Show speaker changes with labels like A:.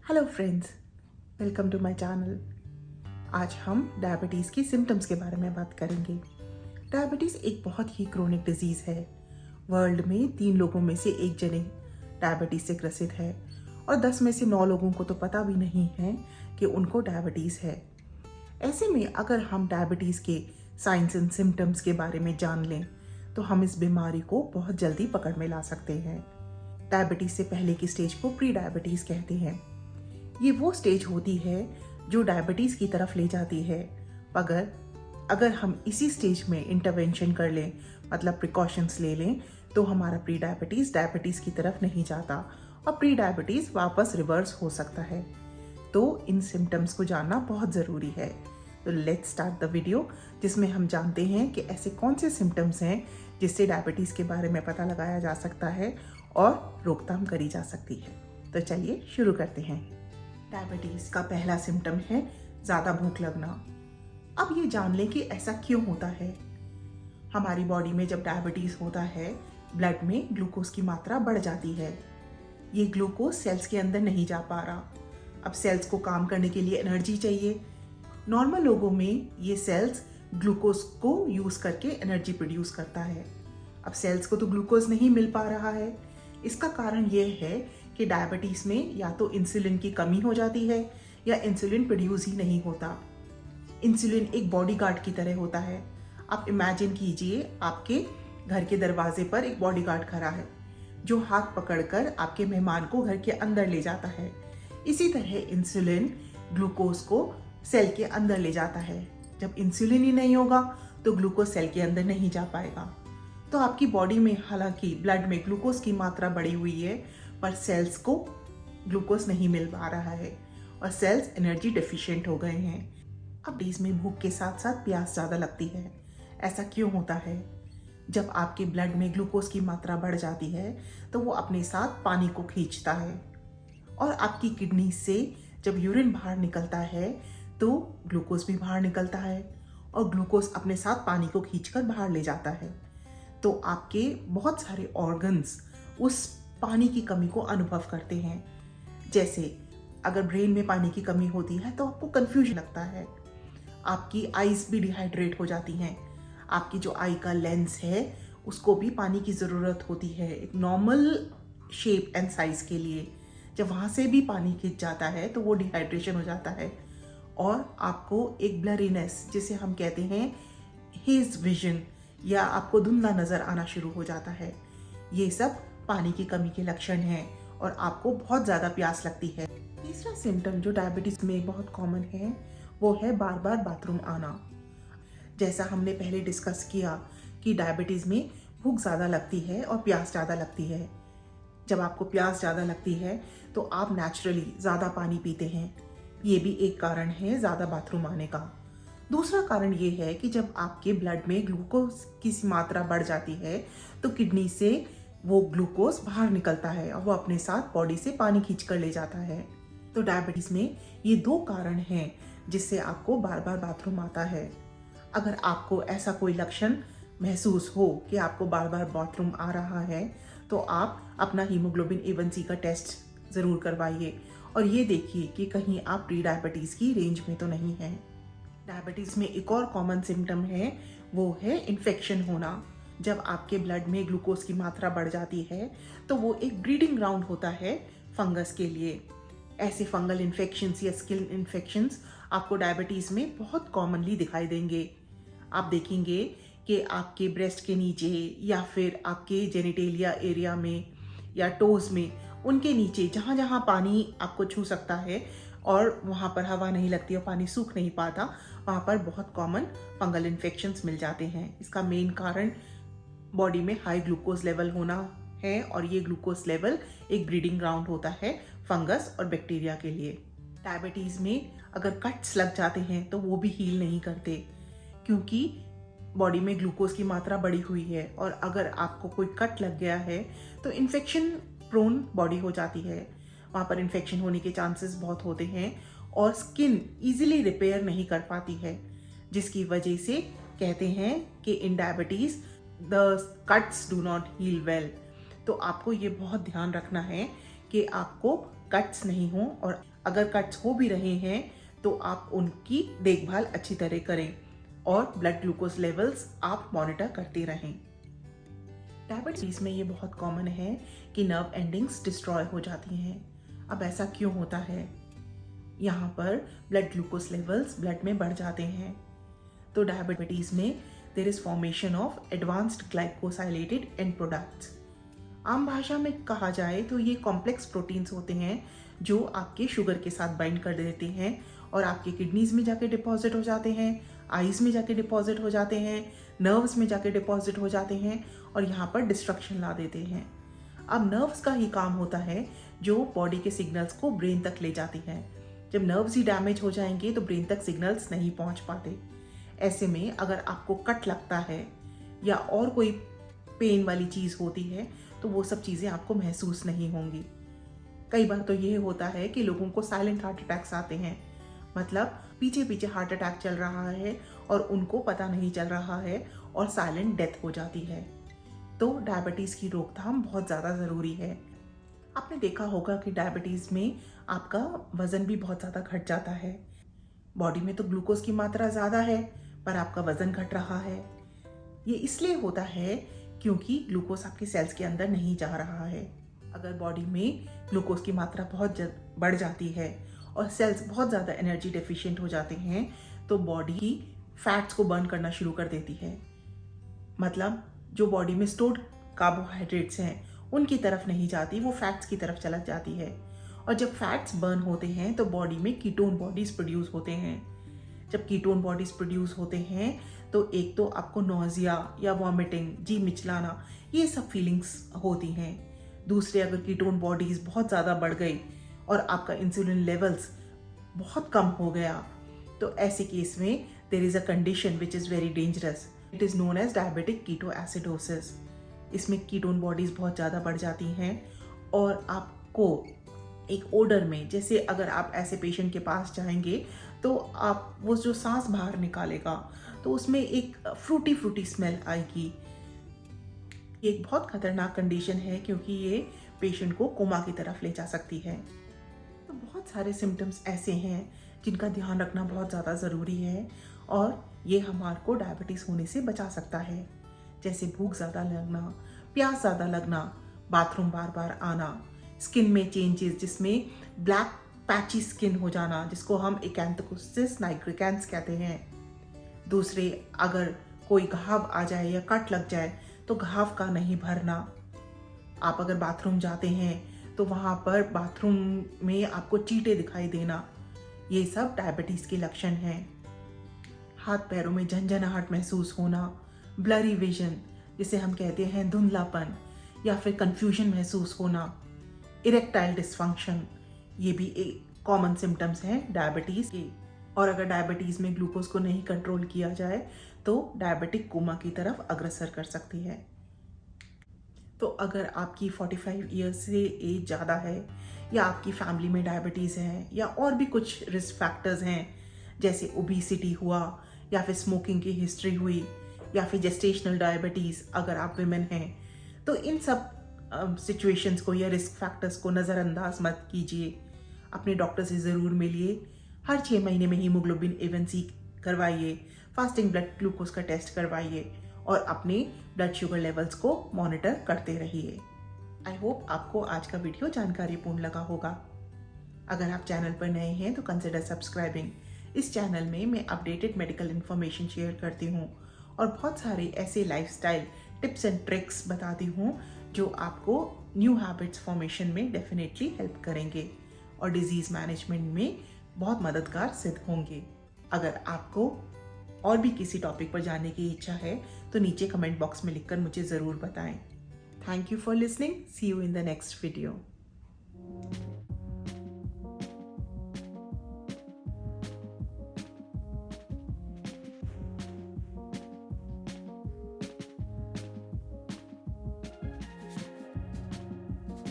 A: Hello friends, welcome to my channel. आज हम diabetes की सिम्टम्स के बारे में बात करेंगे। डायबिटीज़ एक बहुत ही क्रोनिक डिजीज़ है। वर्ल्ड में 3 लोगों में से 1 जने डायबिटीज़ से ग्रसित है और 10 में से 9 लोगों को तो पता भी नहीं है कि उनको डायबिटीज़ है। ऐसे में अगर हम डायबिटीज़ के साइंस एंड सिम्टम्स के बारे में जान लें तो हम इस बीमारी को बहुत जल्दी पकड़ में ला सकते हैं। डायबिटीज़ से पहले की स्टेज को प्री डायबिटीज़ कहते हैं। ये वो स्टेज होती है जो डायबिटीज़ की तरफ ले जाती है। अगर हम इसी स्टेज में इंटरवेंशन कर लें, मतलब प्रिकॉशंस ले लें, तो हमारा प्री डायबिटीज़ की तरफ नहीं जाता और प्री डायबिटीज़ वापस रिवर्स हो सकता है। तो इन सिम्टम्स को जानना बहुत ज़रूरी है। तो लेट्स स्टार्ट द वीडियो, जिसमें हम जानते हैं कि ऐसे कौन से सिम्टम्स हैं जिससे डायबिटीज़ के बारे में पता लगाया जा सकता है और रोकथाम करी जा सकती है। तो चलिए शुरू करते हैं। डायबिटीज़ का पहला सिम्टम है ज़्यादा भूख लगना। अब ये जान लें कि ऐसा क्यों होता है। हमारी बॉडी में जब डायबिटीज़ होता है, ब्लड में ग्लूकोज की मात्रा बढ़ जाती है। ये ग्लूकोज सेल्स के अंदर नहीं जा पा रहा। अब सेल्स को काम करने के लिए एनर्जी चाहिए। नॉर्मल लोगों में ये सेल्स ग्लूकोज को यूज़ करके एनर्जी प्रोड्यूस करता है। अब सेल्स को तो ग्लूकोज नहीं मिल पा रहा है। इसका कारण ये है कि डायबिटीज़ में या तो इंसुलिन की कमी हो जाती है या इंसुलिन प्रोड्यूस ही नहीं होता। इंसुलिन एक बॉडीगार्ड की तरह होता है। आप इमेजिन कीजिए, आपके घर के दरवाजे पर एक बॉडीगार्ड खड़ा है जो हाथ पकड़कर आपके मेहमान को घर के अंदर ले जाता है। इसी तरह इंसुलिन ग्लूकोज को सेल के अंदर ले जाता है। जब इंसुलिन ही नहीं होगा तो ग्लूकोज सेल के अंदर नहीं जा पाएगा। तो आपकी बॉडी में हालांकि ब्लड में ग्लूकोज की मात्रा बढ़ी हुई है, पर सेल्स को ग्लूकोज नहीं मिल पा रहा है और सेल्स एनर्जी डेफिशिएंट हो गए हैं। अब डीज में भूख के साथ साथ प्यास ज़्यादा लगती है। ऐसा क्यों होता है? जब आपके ब्लड में ग्लूकोज की मात्रा बढ़ जाती है तो वो अपने साथ पानी को खींचता है और आपकी किडनी से जब यूरिन बाहर निकलता है तो ग्लूकोज भी बाहर निकलता है और ग्लूकोज अपने साथ पानी को खींचकर बाहर ले जाता है। तो आपके बहुत सारे ऑर्गन्स उस पानी की कमी को अनुभव करते हैं। जैसे अगर ब्रेन में पानी की कमी होती है तो आपको कंफ्यूजन लगता है। आपकी आईज भी डिहाइड्रेट हो जाती हैं। आपकी जो आई का लेंस है उसको भी पानी की ज़रूरत होती है एक नॉर्मल शेप एंड साइज के लिए। जब वहाँ से भी पानी खिंच जाता है तो वो डिहाइड्रेशन हो जाता है और आपको एक ब्लरीनेस, जिसे हम कहते हैं हेज विजन, या आपको धुंधला नज़र आना शुरू हो जाता है। ये सब पानी की कमी के लक्षण हैं और आपको बहुत ज़्यादा प्यास लगती है। तीसरा सिम्टम जो डायबिटीज़ में बहुत कॉमन है वो है बार बार बाथरूम आना। जैसा हमने पहले डिस्कस किया कि डायबिटीज़ में भूख ज़्यादा लगती है और प्यास ज़्यादा लगती है। जब आपको प्यास ज़्यादा लगती है तो आप नेचुरली ज़्यादा पानी पीते हैं। ये भी एक कारण है ज़्यादा बाथरूम आने का। दूसरा कारण ये है कि जब आपके ब्लड में ग्लूकोज की मात्रा बढ़ जाती है तो किडनी से वो ग्लूकोज बाहर निकलता है और वो अपने साथ बॉडी से पानी खींच कर ले जाता है। तो डायबिटीज़ में ये 2 कारण हैं जिससे आपको बार बार बाथरूम आता है। अगर आपको ऐसा कोई लक्षण महसूस हो कि आपको बार बार बाथरूम आ रहा है तो आप अपना हीमोग्लोबिन A1C का टेस्ट ज़रूर करवाइए और ये देखिए कि कहीं आप प्री डायबिटीज़ की रेंज में तो नहीं हैं। डायबिटीज़ में एक और कॉमन सिम्टम है, वो है इन्फेक्शन होना। जब आपके ब्लड में ग्लूकोज की मात्रा बढ़ जाती है तो वो एक ब्रीडिंग ग्राउंड होता है फंगस के लिए। ऐसे फंगल इन्फेक्शंस या स्किन इन्फेक्शंस आपको डायबिटीज़ में बहुत कॉमनली दिखाई देंगे। आप देखेंगे कि आपके ब्रेस्ट के नीचे या फिर आपके जेनिटेलिया एरिया में या टोज में, उनके नीचे जहाँ जहाँ पानी आपको छू सकता है और वहाँ पर हवा नहीं लगती और पानी सूख नहीं पाता, वहाँ पर बहुत कॉमन फंगल इन्फेक्शंस मिल जाते हैं। इसका मेन कारण बॉडी में हाई ग्लूकोज लेवल होना है और ये ग्लूकोज लेवल एक ब्रीडिंग ग्राउंड होता है फंगस और बैक्टीरिया के लिए। डायबिटीज़ में अगर कट्स लग जाते हैं तो वो भी हील नहीं करते, क्योंकि बॉडी में ग्लूकोज की मात्रा बढ़ी हुई है और अगर आपको कोई कट लग गया है तो इन्फेक्शन प्रोन बॉडी हो जाती है। वहाँ पर इन्फेक्शन होने के चांसेस बहुत होते हैं और स्किन ईजिली रिपेयर नहीं कर पाती है, जिसकी वजह से कहते हैं कि in diabetes the cuts do not heal well. तो आपको ये बहुत ध्यान रखना है कि आपको कट्स नहीं हो, और अगर कट्स हो भी रहे हैं तो आप उनकी देखभाल अच्छी तरह करें और ब्लड ग्लूकोज लेवल्स आप मॉनिटर करते रहें। डायबिटीज में ये बहुत कॉमन है कि नर्व एंडिंग्स डिस्ट्रॉय हो जाती हैं। अब ऐसा क्यों होता है? यहाँ पर ब्लड ग्लूकोज लेवल्स ब्लड में बढ़ जाते हैं। तो डायबिटीज में there is formation of advanced glycosylated end products. आम भाषा में कहा जाए तो ये कॉम्प्लेक्स प्रोटीन्स होते हैं जो आपके शुगर के साथ बाइंड कर देते हैं और आपके किडनीज में जाके डिपॉजिट हो जाते हैं, आईज में जाके डिपॉजिट हो जाते हैं, नर्व्स में जाके डिपॉजिट हो जाते हैं और यहाँ पर डिस्ट्रक्शन ला देते हैं। अब नर्व्स का ही काम होता है जो बॉडी के सिग्नल्स को ब्रेन तक ले जाती है। जब नर्व्स ही डैमेज हो जाएंगे तो ब्रेन तक सिग्नल्स नहीं पहुंच पाते। ऐसे में अगर आपको कट लगता है या और कोई पेन वाली चीज़ होती है तो वो सब चीज़ें आपको महसूस नहीं होंगी। कई बार तो ये होता है कि लोगों को साइलेंट हार्ट अटैक्स आते हैं, मतलब पीछे पीछे हार्ट अटैक चल रहा है और उनको पता नहीं चल रहा है और साइलेंट डेथ हो जाती है। तो डायबिटीज़ की रोकथाम बहुत ज़्यादा ज़रूरी है। आपने देखा होगा कि डायबिटीज़ में आपका वज़न भी बहुत ज़्यादा घट जाता है। बॉडी में तो ग्लूकोज की मात्रा ज़्यादा है पर आपका वज़न घट रहा है। ये इसलिए होता है क्योंकि ग्लूकोज आपके सेल्स के अंदर नहीं जा रहा है। अगर बॉडी में ग्लूकोज की मात्रा बहुत बढ़ जाती है और सेल्स बहुत ज़्यादा एनर्जी डेफिशिएंट हो जाते हैं तो बॉडी फैट्स को बर्न करना शुरू कर देती है। मतलब जो बॉडी में स्टोर्ड कार्बोहाइड्रेट्स हैं उनकी तरफ नहीं जाती, वो फैट्स की तरफ चला जाती है। और जब फैट्स बर्न होते हैं तो बॉडी में कीटोन बॉडीज प्रोड्यूस होते हैं। जब कीटोन बॉडीज प्रोड्यूस होते हैं तो एक तो आपको नोजिया या वॉमिटिंग, जी मिचलाना, ये सब फीलिंग्स होती हैं। दूसरे, अगर कीटोन बॉडीज बहुत ज़्यादा बढ़ गई और आपका इंसुलिन लेवल्स बहुत कम हो गया तो ऐसे केस में there is a condition which is very dangerous. It is known as diabetic ketoacidosis. इसमें कीटोन बॉडीज बहुत ज़्यादा बढ़ जाती हैं और आपको एक ओडर में, जैसे अगर आप ऐसे पेशेंट के पास जाएंगे तो आप वो जो सांस बाहर निकालेगा तो उसमें एक फ्रूटी फ्रूटी स्मेल आएगी। ये एक बहुत खतरनाक कंडीशन है क्योंकि ये पेशेंट को कोमा की तरफ ले जा सकती है। तो बहुत सारे सिम्टम्स ऐसे हैं जिनका ध्यान रखना बहुत ज़्यादा ज़रूरी है और ये हमारे को डायबिटीज़ होने से बचा सकता है। जैसे भूख ज़्यादा लगना, प्यास ज़्यादा लगना, बाथरूम बार बार आना, स्किन में चेंजेस जिसमें ब्लैक पैची स्किन हो जाना जिसको हम एकैंथोसिस नाइग्रिकेंस कहते हैं। दूसरे, अगर कोई घाव आ जाए या कट लग जाए तो घाव का नहीं भरना। आप अगर बाथरूम जाते हैं तो वहाँ पर बाथरूम में आपको चींटे दिखाई देना, ये सब डायबिटीज़ के लक्षण हैं। हाथ पैरों में झंझनाहट महसूस होना, ब्लरी विजन जिसे हम कहते हैं धुंधलापन, या फिर कंफ्यूजन महसूस होना, इरेक्टाइल डिसफंक्शन, ये भी एक कॉमन सिम्टम्स हैं डायबिटीज़ के। और अगर डायबिटीज़ में ग्लूकोज को नहीं कंट्रोल किया जाए तो डायबिटिक कोमा की तरफ अग्रसर कर सकती है। तो अगर आपकी 45 ईयर्स से एज ज़्यादा है या आपकी फैमिली में डायबिटीज़ है या और भी कुछ रिस्क फैक्टर्स हैं जैसे ओबेसिटी हुआ या फिर स्मोकिंग की हिस्ट्री हुई या फिर जेस्टेशनल डायबिटीज़ अगर आप विमेन हैं, तो इन सब सिचुएशंस को या रिस्क फैक्टर्स को नज़रअंदाज मत कीजिए। अपने डॉक्टर से ज़रूर मिलिए। हर 6 महीने में हीमोग्लोबिन A1C करवाइए, फास्टिंग ब्लड ग्लूकोज का टेस्ट करवाइए और अपने ब्लड शुगर लेवल्स को मॉनिटर करते रहिए। आई होप आपको आज का वीडियो जानकारीपूर्ण लगा होगा। अगर आप चैनल पर नए हैं तो कंसिडर सब्सक्राइबिंग। इस चैनल में मैं अपडेटेड मेडिकल इन्फॉर्मेशन शेयर करती हूँ और बहुत सारे ऐसे लाइफस्टाइल टिप्स एंड ट्रिक्स बताती हूँ जो आपको न्यू हैबिट्स फॉर्मेशन में डेफिनेटली हेल्प करेंगे और डिजीज़ मैनेजमेंट में बहुत मददगार सिद्ध होंगे। अगर आपको और भी किसी टॉपिक पर जानने की इच्छा है तो नीचे कमेंट बॉक्स में लिखकर मुझे ज़रूर बताएं। Thank you for listening. See you in the next video.